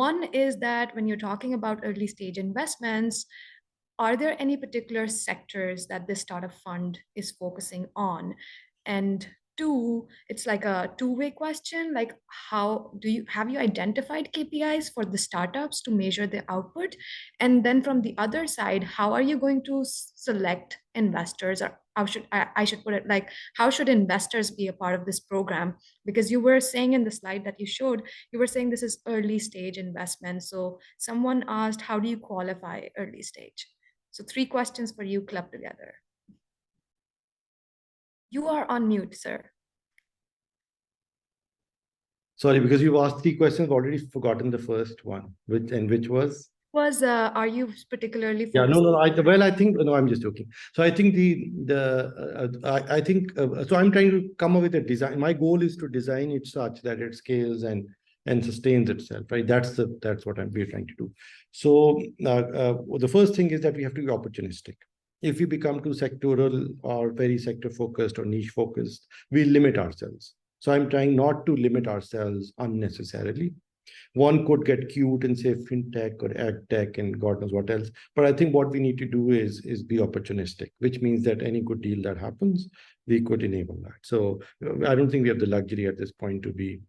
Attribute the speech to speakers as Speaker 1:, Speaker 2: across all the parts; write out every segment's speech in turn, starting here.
Speaker 1: One is that when you're talking about early stage investments, are there any particular sectors that this startup fund is focusing on? And two, it's like a two-way question, like how do you have you identified KPIs for the startups to measure the output? And then from the other side, how are you going to select investors, or how should I should put it, like how should investors be a part of this program? Because you were saying in the slide that you showed, you were saying this is early stage investment. So someone asked, how do you qualify early stage? So three questions for you clubbed together. You are on mute, sir.
Speaker 2: Sorry, because you've asked three questions, I've already forgotten the first one, which was?
Speaker 1: Are you particularly
Speaker 2: Yeah,
Speaker 1: focused?
Speaker 2: no. I think no. I'm just joking. So I think so. I'm trying to come up with a design. My goal is to design it such that it scales and sustains itself. Right. That's what we're trying to do. So the first thing is that we have to be opportunistic. If we become too sectoral or very sector focused or niche focused, we limit ourselves. So I'm trying not to limit ourselves unnecessarily. One could get cute and say fintech or ag tech and God knows what else. But I think what we need to do is be opportunistic, which means that any good deal that happens, we could enable that. So I don't think we have the luxury at this point to be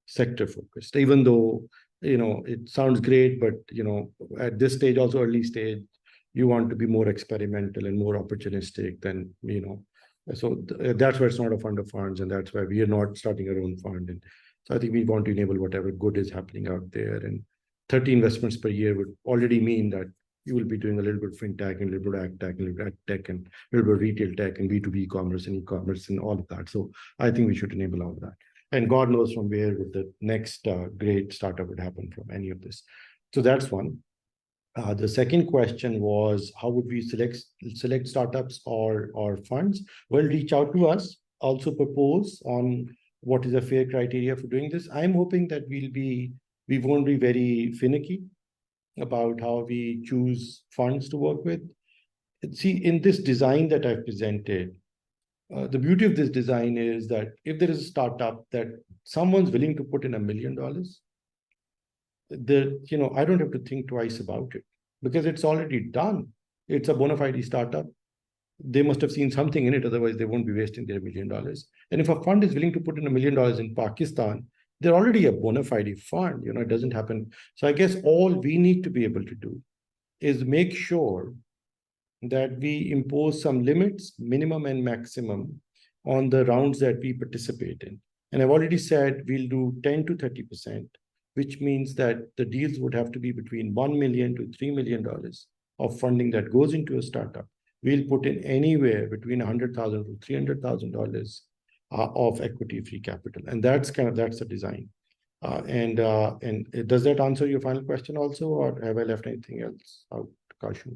Speaker 2: sector focused, even though, it sounds great, but, at this stage, also early stage, you want to be more experimental and more opportunistic than, so that's why it's not a fund of funds, and that's why we are not starting our own fund. And so I think we want to enable whatever good is happening out there. And 30 investments per year would already mean that you will be doing a little bit of fintech and a little bit of ag tech and a little bit of tech and a little bit of retail tech and B2B commerce and e-commerce and all of that. So I think we should enable all of that. And God knows from where would the next great startup would happen from any of this. So that's one. The second question was, how would we select startups or funds? Well, reach out to us. Also propose on what is a fair criteria for doing this. I'm hoping that we won't be very finicky about how we choose funds to work with. See, in this design that I've presented, the beauty of this design is that if there is a startup that someone's willing to put in $1 million, I don't have to think twice about it because it's already done. It's a bona fide startup. They must have seen something in it, otherwise they won't be wasting their $1 million. And if a fund is willing to put in $1 million in Pakistan, they're already a bona fide fund. It doesn't happen. So I guess all we need to be able to do is make sure that we impose some limits, minimum and maximum, on the rounds that we participate in. And I've already said we'll do 10 to 30%, which means that the deals would have to be between $1 million to $3 million of funding that goes into a startup. We'll put in anywhere between $100,000 to $300,000 of equity free capital. And that's the design. And does that answer your final question also, or have I left anything else out, Kashu?